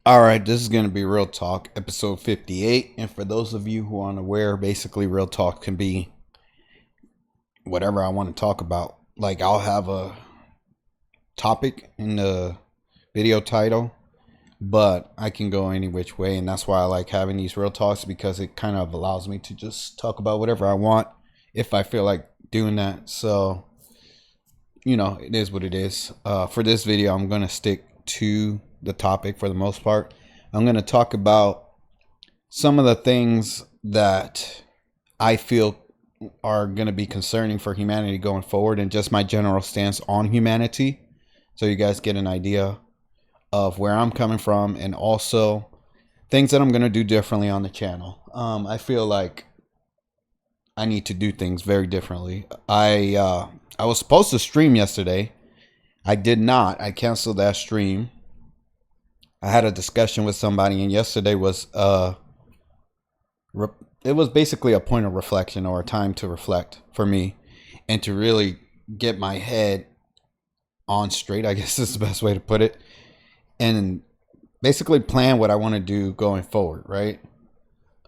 All right, this is going to be Real Talk, episode 58. And for those of you who aren't aware, basically, Real Talk can be whatever I want to talk about. Like, I'll have a topic in the video title, but I can go any which way. And that's why I like having these Real Talks, because it kind of allows me to just talk about whatever I want if I feel like doing that. So, it is what it is. For this video, I'm going to stick to the topic for the most part. I'm going to talk about some of the things that I feel are going to be concerning for humanity going forward, and just my general stance on humanity, so you guys get an idea of where I'm coming from, and also things that I'm going to do differently on the channel. I feel like I need to do things very differently. I was supposed to stream yesterday. I did not. I canceled that stream. I had a discussion with somebody, and yesterday was it was basically a point of reflection, or a time to reflect for me, and to really get my head on straight, I guess is the best way to put it, and basically plan what I want to do going forward, right?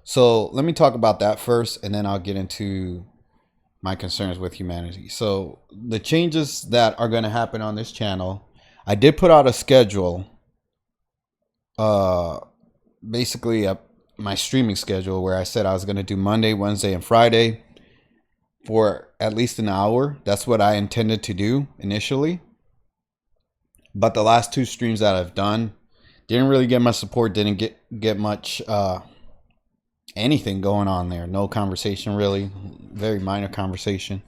So let me talk about that first, and then I'll get into my concerns with humanity. So the changes that are going to happen on this channel, I did put out a schedule, basically my streaming schedule, where I said I was going to do Monday, Wednesday, and Friday for at least an hour. That's what I intended to do initially. But the last two streams that I've done didn't really get much support, didn't get much anything going on there. No conversation, really. Very minor conversation.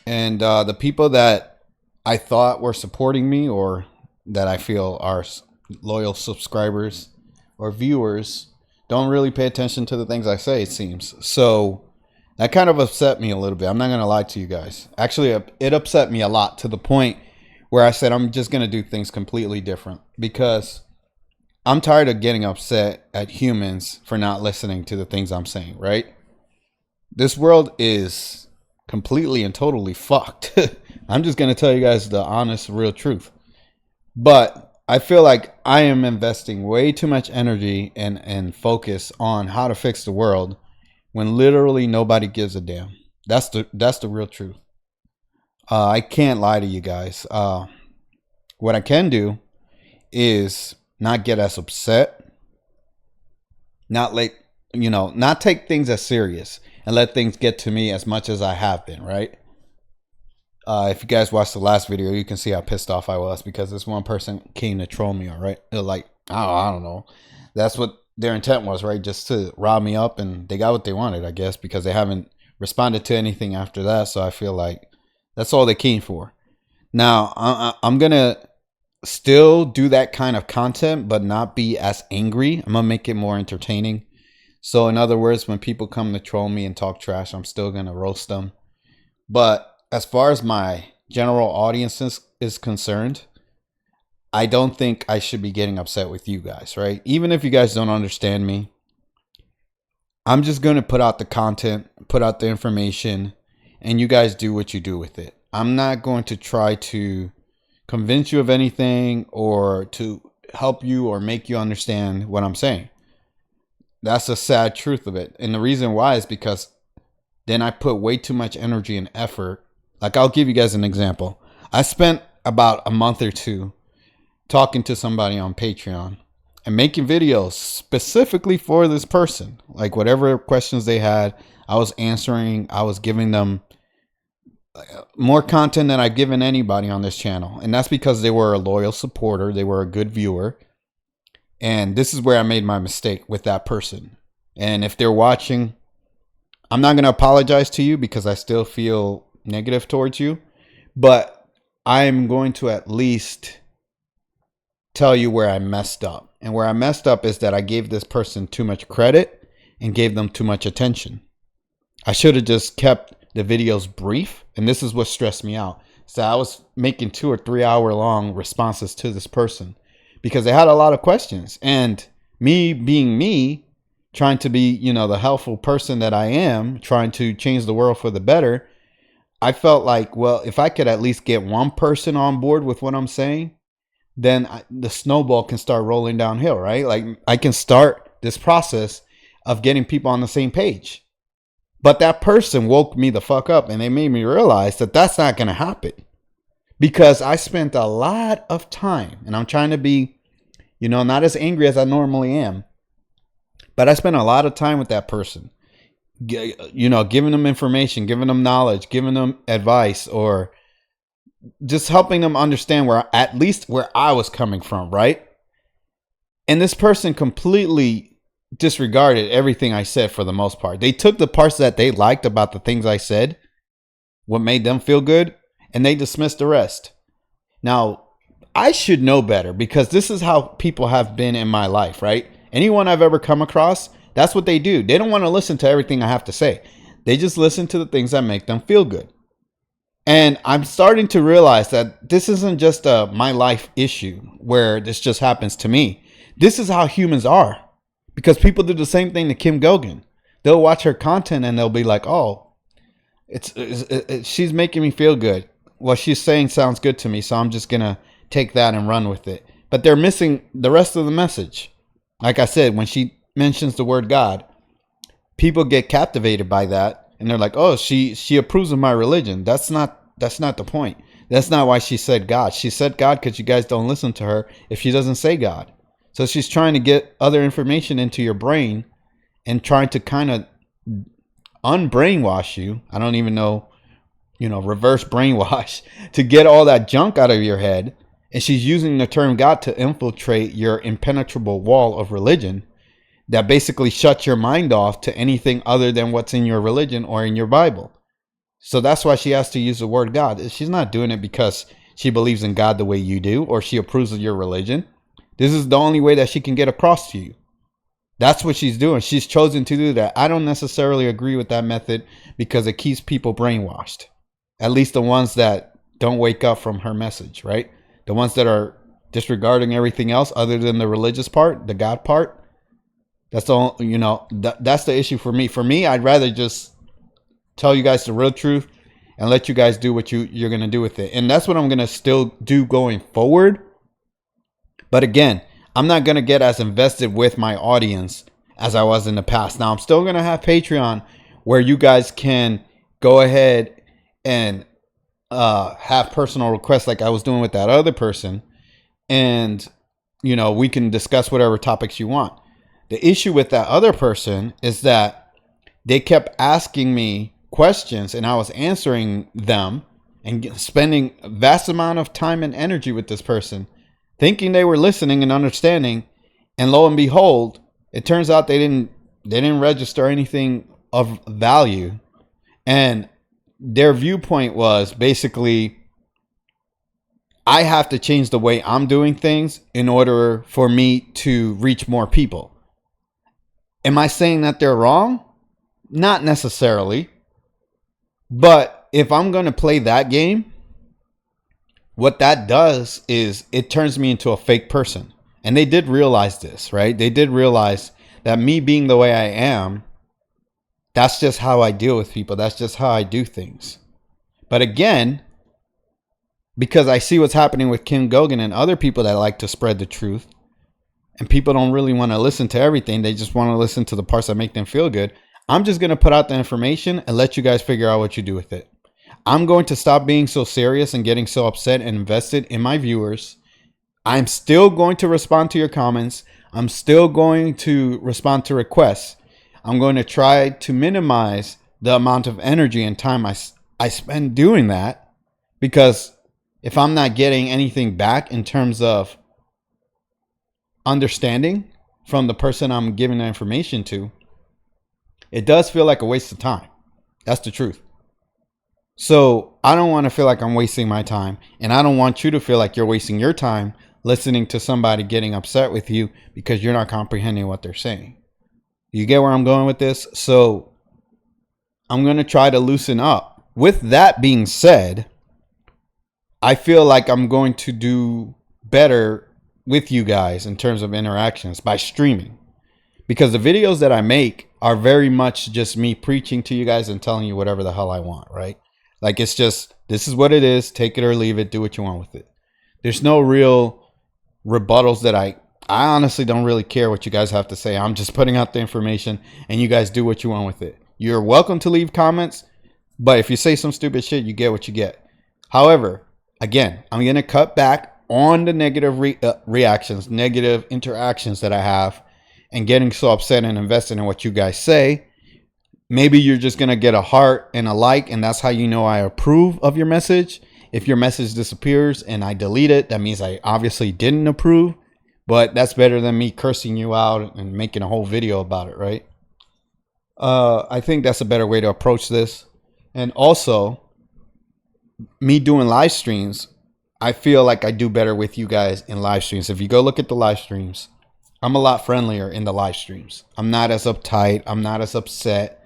And the people that I thought were supporting me, or that I feel are loyal subscribers or viewers, don't really pay attention to the things I say, it seems. So that kind of upset me a little bit. I'm not going to lie to you guys. Actually, it upset me a lot, to the point where I said I'm just going to do things completely different, because I'm tired of getting upset at humans for not listening to the things I'm saying, right? This world is completely and totally fucked. I'm just going to tell you guys the honest, real truth. But I feel like I am investing way too much energy and focus on how to fix the world, when literally nobody gives a damn. That's the real truth. I can't lie to you guys. What I can do is not get as upset, not take things as serious, and let things get to me as much as I have been, right? If you guys watched the last video, you can see how pissed off I was, because this one person came to troll me, all right? They're like, I don't know. That's what their intent was, right? Just to rile me up, and they got what they wanted, I guess, because they haven't responded to anything after that. So I feel like that's all they came for. Now, I'm going to still do that kind of content, but not be as angry. I'm going to make it more entertaining. So in other words, when people come to troll me and talk trash, I'm still going to roast them. But as far as my general audience is concerned, I don't think I should be getting upset with you guys, right? Even if you guys don't understand me, I'm just going to put out the content, put out the information, and you guys do what you do with it. I'm not going to try to convince you of anything, or to help you or make you understand what I'm saying. That's the sad truth of it. And the reason why is because then I put way too much energy and effort. Like, I'll give you guys an example. I spent about a month or two talking to somebody on Patreon and making videos specifically for this person. Like, whatever questions they had, I was answering. I was giving them more content than I've given anybody on this channel. And that's because they were a loyal supporter. They were a good viewer. And this is where I made my mistake with that person. And if they're watching, I'm not going to apologize to you, because I still feel negative towards you, but I'm going to at least tell you where I messed up. And where I messed up is that I gave this person too much credit and gave them too much attention. I should have just kept the videos brief, and this is what stressed me out. So I was making 2 or 3 hour long responses to this person, because they had a lot of questions, and me being me, trying to be, the helpful person that I am, trying to change the world for the better, I felt like, well, if I could at least get one person on board with what I'm saying, then the snowball can start rolling downhill, right? Like I can start this process of getting people on the same page. But that person woke me the fuck up, and they made me realize that that's not going to happen, because I spent a lot of time, and I'm trying to be, not as angry as I normally am, but I spent a lot of time with that person, giving them information, giving them knowledge, giving them advice, or just helping them understand at least where I was coming from, right? And this person completely disregarded everything I said for the most part. They took the parts that they liked about the things I said, what made them feel good, and they dismissed the rest. Now, I should know better, because this is how people have been in my life, right? Anyone I've ever come across, that's what they do. They don't want to listen to everything I have to say. They just listen to the things that make them feel good. And I'm starting to realize that this isn't just a my life issue where this just happens to me. This is how humans are. Because people do the same thing to Kim Goguen. They'll watch her content and they'll be like, oh, she's making me feel good. What she's saying sounds good to me, so I'm just going to take that and run with it. But they're missing the rest of the message. Like I said, when she mentions the word God, people get captivated by that. And they're like, oh, she approves of my religion. That's not the point. That's not why she said God. She said God because you guys don't listen to her if she doesn't say God. So she's trying to get other information into your brain and trying to kind of unbrainwash you. I don't even know, reverse brainwash to get all that junk out of your head. And she's using the term God to infiltrate your impenetrable wall of religion that basically shuts your mind off to anything other than what's in your religion or in your Bible. So that's why she has to use the word God. She's not doing it because she believes in God the way you do, or she approves of your religion. This is the only way that she can get across to you. That's what she's doing. She's chosen to do that. I don't necessarily agree with that method because it keeps people brainwashed. At least the ones that don't wake up from her message, right? The ones that are disregarding everything else other than the religious part, the God part. That's the, that's the issue for me. For me, I'd rather just tell you guys the real truth and let you guys do what you're going to do with it. And that's what I'm going to still do going forward. But again, I'm not going to get as invested with my audience as I was in the past. Now, I'm still going to have Patreon where you guys can go ahead and have personal requests like I was doing with that other person. And, we can discuss whatever topics you want. The issue with that other person is that they kept asking me questions and I was answering them and spending a vast amount of time and energy with this person, thinking they were listening and understanding, and lo and behold, it turns out they didn't register anything of value. And their viewpoint was basically, I have to change the way I'm doing things in order for me to reach more people. Am I saying that they're wrong? Not necessarily. But if I'm going to play that game, what that does is it turns me into a fake person. And they did realize this, right? They did realize that me being the way I am, that's just how I deal with people. That's just how I do things. But again, because I see what's happening with Kim Goguen and other people that like to spread the truth, and people don't really want to listen to everything. They just want to listen to the parts that make them feel good. I'm just going to put out the information and let you guys figure out what you do with it. I'm going to stop being so serious and getting so upset and invested in my viewers. I'm still going to respond to your comments. I'm still going to respond to requests. I'm going to try to minimize the amount of energy and time I spend doing that, because if I'm not getting anything back in terms of understanding from the person I'm giving the information to, it does feel like a waste of time. That's the truth. So I don't want to feel like I'm wasting my time, and I don't want you to feel like you're wasting your time listening to somebody getting upset with you because you're not comprehending what they're saying. You get where I'm going with this? So I'm going to try to loosen up. With that being said, I feel like I'm going to do better with you guys in terms of interactions by streaming, because the videos that I make are very much just me preaching to you guys and telling you whatever the hell I want, right? Like, it's just, this is what it is. Take it or leave it. Do what you want with it. There's no real rebuttals that I honestly don't really care what you guys have to say. I'm just putting out the information and you guys do what you want with it. You're welcome to leave comments, but if you say some stupid shit, you get what you get. However, again, I'm going to cut back on the negative reactions, negative interactions that I have, and getting so upset and invested in what you guys say. Maybe you're just going to get a heart and a like, and that's how you know I approve of your message. If your message disappears and I delete it, that means I obviously didn't approve. But that's better than me cursing you out and making a whole video about it, right? I think that's a better way to approach this. And also, me doing live streams, I feel like I do better with you guys in live streams. If you go look at the live streams, I'm a lot friendlier in the live streams. I'm not as uptight. I'm not as upset.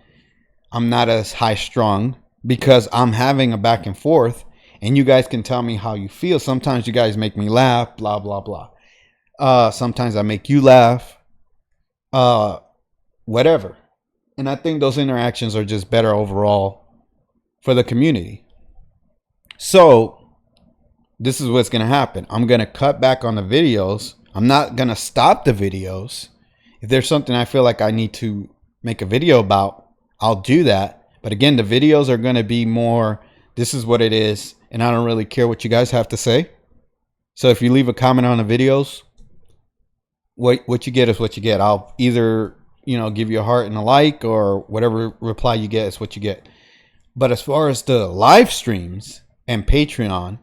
I'm not as high strung because I'm having a back and forth and you guys can tell me how you feel. Sometimes you guys make me laugh, blah, blah, blah. Sometimes I make you laugh, whatever. And I think those interactions are just better overall for the community. So this is what's going to happen. I'm going to cut back on the videos. I'm not going to stop the videos. If there's something I feel like I need to make a video about, I'll do that. But again, the videos are going to be more, this is what it is. And I don't really care what you guys have to say. So if you leave a comment on the videos, what you get is what you get. I'll either, give you a heart and a like, or whatever reply you get is what you get. But as far as the live streams and Patreon,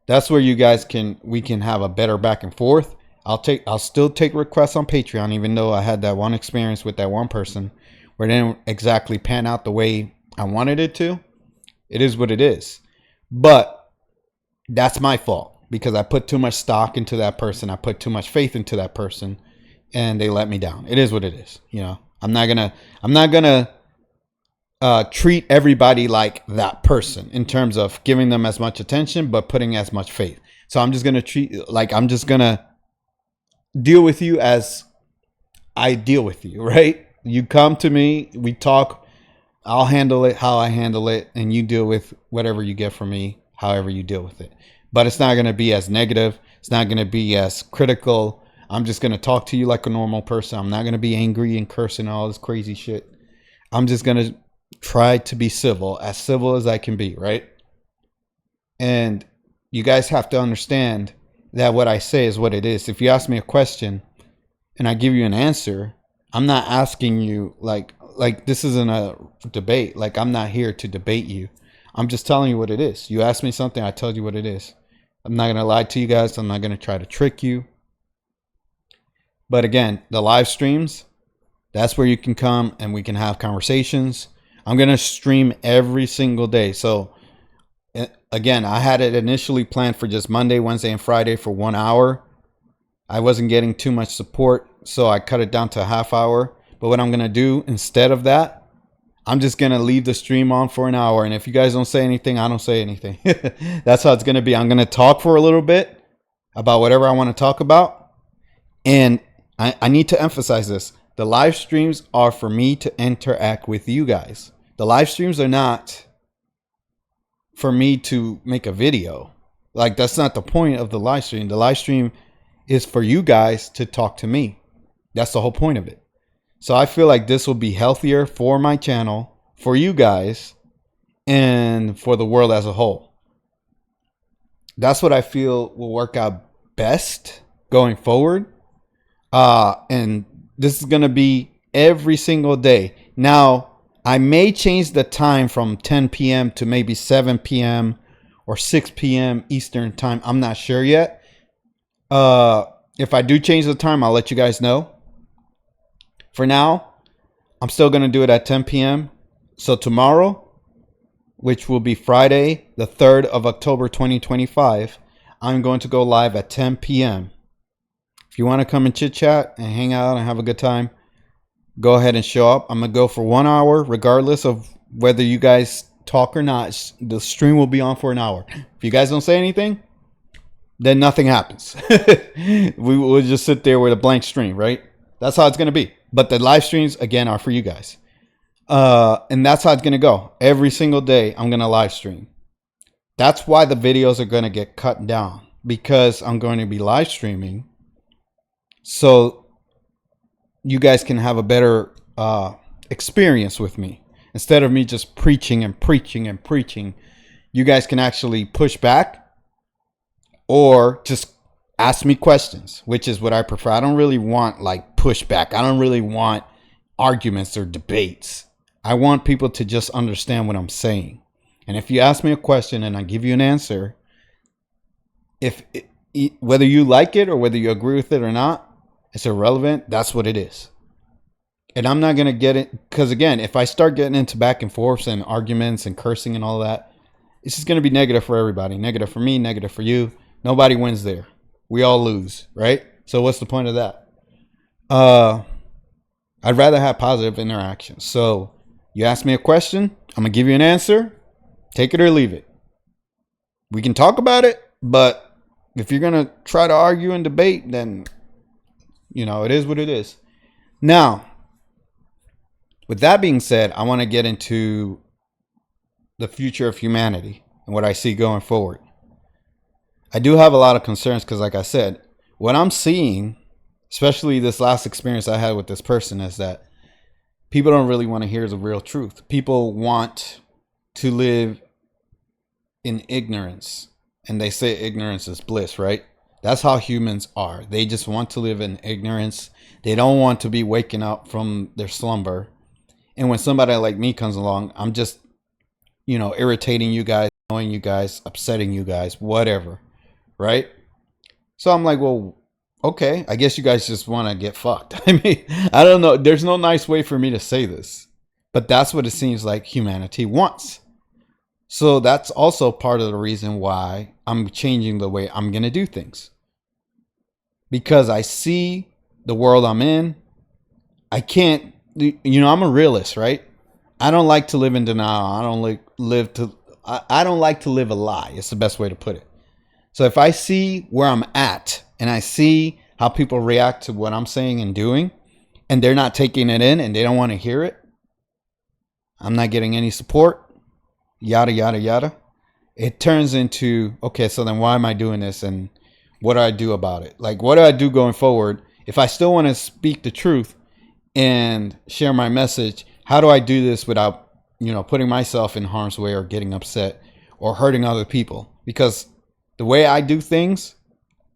that's where you guys we can have a better back and forth. I'll still take requests on Patreon, even though I had that one experience with that one person where it didn't exactly pan out the way I wanted it to. It is what it is. But that's my fault. Because I put too much stock into that person. I put too much faith into that person and they let me down. It is what it is. I'm not gonna treat everybody like that person in terms of giving them as much attention, but putting as much faith. So I'm just gonna deal with you as I deal with you, right? You come to me, we talk, I'll handle it how I handle it, and you deal with whatever you get from me, however you deal with it. But it's not going to be as negative. It's not going to be as critical. I'm just going to talk to you like a normal person. I'm not going to be angry and cursing all this crazy shit. I'm just going to try to be civil as I can be, right? And you guys have to understand that what I say is what it is. If you ask me a question and I give you an answer, I'm not asking you like this isn't a debate. Like, I'm not here to debate you. I'm just telling you what it is. You asked me something, I told you what it is. I'm not going to lie to you guys. I'm not going to try to trick you. But again, the live streams, that's where you can come and we can have conversations. I'm going to stream every single day. So again, I had it initially planned for just Monday, Wednesday, and Friday for 1 hour. I wasn't getting too much support, so I cut it down to a half hour. But what I'm going to do instead of that, I'm just going to leave the stream on for an hour. And if you guys don't say anything, I don't say anything. That's how it's going to be. I'm going to talk for a little bit about whatever I want to talk about. And I need to emphasize this. The live streams are for me to interact with you guys. The live streams are not for me to make a video. Like, that's not the point of the live stream. The live stream is for you guys to talk to me. That's the whole point of it. So I feel like this will be healthier for my channel, for you guys, and for the world as a whole. That's what I feel will work out best going forward. And this is going to be every single day. Now, I may change the time from 10 p.m. to maybe 7 p.m. or 6 p.m. Eastern time. I'm not sure yet. If I do change the time, I'll let you guys know. For now, I'm still going to do it at 10 p.m. So tomorrow, which will be Friday, the 3rd of October, 2025, I'm going to go live at 10 p.m. If you want to come and chit chat and hang out and have a good time, go ahead and show up. I'm going to go for 1 hour, regardless of whether you guys talk or not. The stream will be on for an hour. If you guys don't say anything, then nothing happens. We will just sit there with a blank stream, right? That's how it's going to be. But the live streams, again, are for you guys. And that's how it's going to go. Every single day, I'm going to live stream. That's why the videos are going to get cut down. Because I'm going to be live streaming. so you guys can have a better experience with me. Instead of me just preaching and preaching and preaching, you guys can actually push back or just ask me questions, which is what I prefer. I don't really want like pushback. I don't really want arguments or debates. I want people to just understand what I'm saying. And if you ask me a question and I give you an answer, whether you like it or whether you agree with it or not, it's irrelevant. That's what it is. And I'm not going to get it, because again, if I start getting into back and forths and arguments and cursing and all that, it's just going to be negative for everybody. Negative for me, negative for you. Nobody wins there. We all lose, right? So what's the point of that? I'd rather have positive interactions. So you ask me a question, I'm going to give you an answer. Take it or leave it. We can talk about it, but if you're going to try to argue and debate, then, it is what it is. Now, with that being said, I want to get into the future of humanity and what I see going forward. I do have a lot of concerns because, like I said, what I'm seeing, especially this last experience I had with this person, is that people don't really want to hear the real truth. People want to live in ignorance, and they say ignorance is bliss, right? That's how humans are. They just want to live in ignorance. They don't want to be waking up from their slumber. And when somebody like me comes along, I'm just, irritating you guys, annoying you guys, upsetting you guys, whatever, right? So I'm like, well, okay, I guess you guys just want to get fucked. I mean, I don't know. There's no nice way for me to say this, but that's what it seems like humanity wants. So that's also part of the reason why I'm changing the way I'm going to do things. Because I see the world I'm in. I can't, I'm a realist, right? I don't like to live in denial. I don't like to live a lie. It's the best way to put it. So if I see where I'm at and I see how people react to what I'm saying and doing, and they're not taking it in and they don't want to hear it, I'm not getting any support, yada, yada, yada. It turns into, okay, so then why am I doing this? And what do I do about it? Like, what do I do going forward? If I still want to speak the truth and share my message, how do I do this without, putting myself in harm's way or getting upset or hurting other people? Because the way I do things,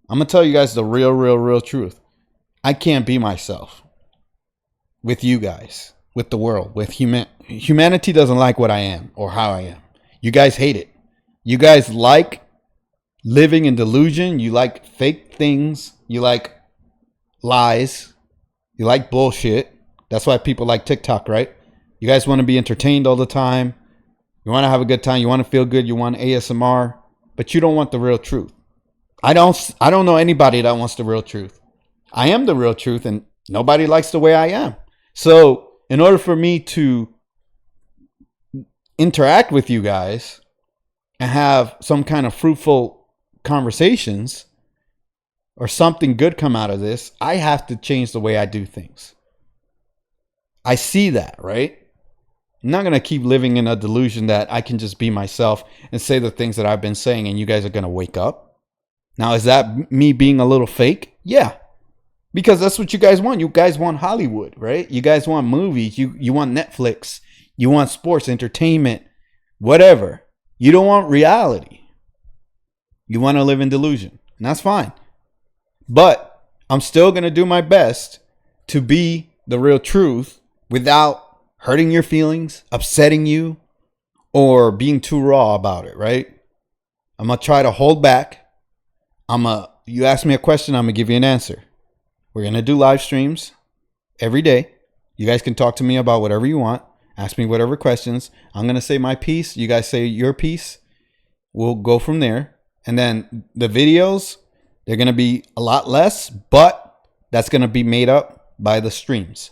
I'm going to tell you guys the real truth. I can't be myself with you guys, with the world, with humanity doesn't like what I am or how I am. You guys hate it. You guys like living in delusion. You like fake things. You like lies. You like bullshit. That's why people like TikTok, right? You guys want to be entertained all the time. You want to have a good time. You want to feel good. You want ASMR, but you don't want the real truth. I don't know anybody that wants the real truth. I am the real truth, and nobody likes the way I am. So in order for me to interact with you guys and have some kind of fruitful conversations or something good come out of this, I have to change the way I do things. I see that, right? I'm not going to keep living in a delusion that I can just be myself and say the things that I've been saying and you guys are going to wake up. Now, is that me being a little fake? Yeah. Because that's what you guys want. You guys want Hollywood, right? You guys want movies. You want Netflix. You want sports, entertainment, whatever. You don't want reality. You want to live in delusion. And that's fine. But I'm still going to do my best to be the real truth without hurting your feelings, upsetting you, or being too raw about it, right? I'm going to try to hold back. You ask me a question, I'm going to give you an answer. We're going to do live streams every day. You guys can talk to me about whatever you want. Ask me whatever questions. I'm going to say my piece. You guys say your piece. We'll go from there. And then the videos, they're going to be a lot less, but that's going to be made up by the streams.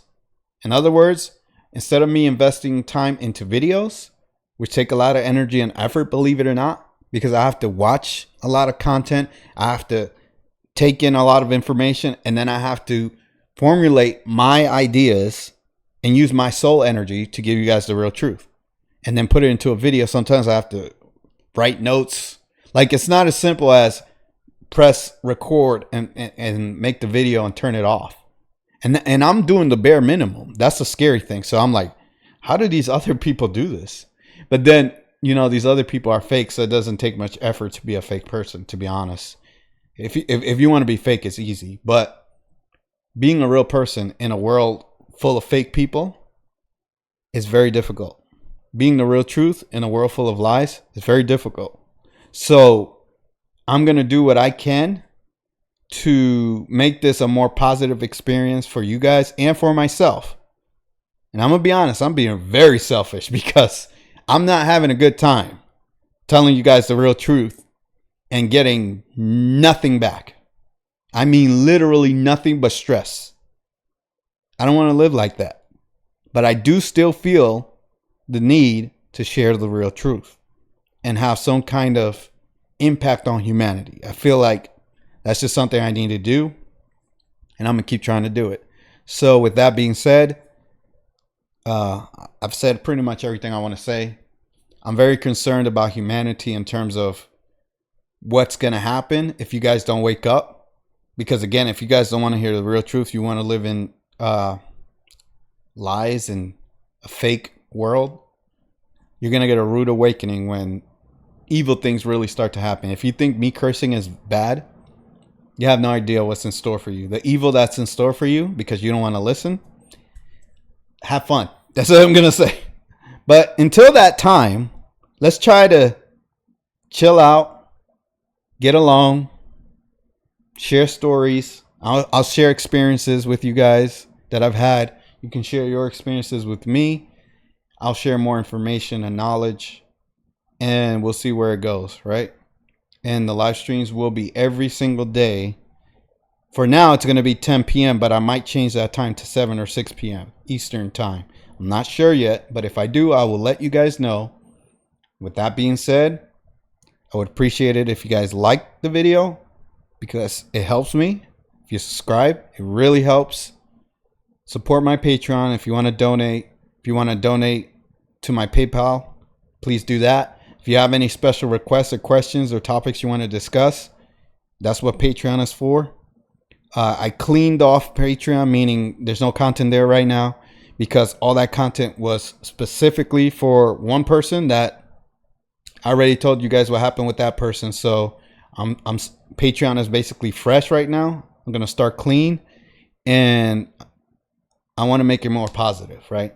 In other words, instead of me investing time into videos, which take a lot of energy and effort, believe it or not, because I have to watch a lot of content, I have to take in a lot of information, and then I have to formulate my ideas and use my soul energy to give you guys the real truth, and then put it into a video. Sometimes I have to write notes. Like, it's not as simple as press record and make the video and turn it off. And I'm doing the bare minimum. That's the scary thing. So I'm like, how do these other people do this? But then, you know, these other people are fake, so it doesn't take much effort to be a fake person, to be honest. If you want to be fake, it's easy. But being a real person in a world full of fake people is very difficult. Being the real truth in a world full of lies is very difficult. So I'm going to do what I can to make this a more positive experience for you guys and for myself. And I'm going to be honest, I'm being very selfish because I'm not having a good time telling you guys the real truth and getting nothing back. I mean, literally nothing but stress. I don't want to live like that. But I do still feel the need to share the real truth and have some kind of impact on humanity. I feel like that's just something I need to do, and I'm going to keep trying to do it. So with that being said, I've said pretty much everything I want to say. I'm very concerned about humanity in terms of what's going to happen if you guys don't wake up. Because again, if you guys don't want to hear the real truth, you want to live in lies and a fake world, you're going to get a rude awakening when evil things really start to happen. If you think me cursing is bad, you have no idea what's in store for you. The evil that's in store for you because you don't want to listen, have fun. That's what I'm going to say. But until that time, let's try to chill out, get along, share stories. I'll share experiences with you guys that I've had. You can share your experiences with me. I'll share more information and knowledge, and we'll see where it goes, right? And the live streams will be every single day. For now, it's going to be 10 p.m., but I might change that time to 7 or 6 p.m. Eastern time. I'm not sure yet, but if I do, I will let you guys know. With that being said, I would appreciate it if you guys like the video because it helps me. If you subscribe, it really helps. Support my Patreon if you want to donate. If you want to donate to my PayPal, please do that. If you have any special requests or questions or topics you want to discuss, that's what Patreon is for. I cleaned off Patreon, meaning there's no content there right now because all that content was specifically for one person that I already told you guys what happened with that person. So Patreon is basically fresh right now. I'm going to start clean and I want to make it more positive, right?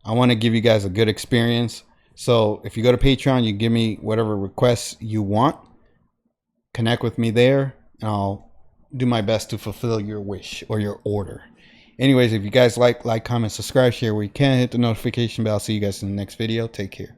I want to give you guys a good experience. So if you go to Patreon, you give me whatever requests you want. Connect with me there, and I'll do my best to fulfill your wish or your order. Anyways, if you guys like, comment, subscribe, share where you can. Hit the notification bell. I'll see you guys in the next video. Take care.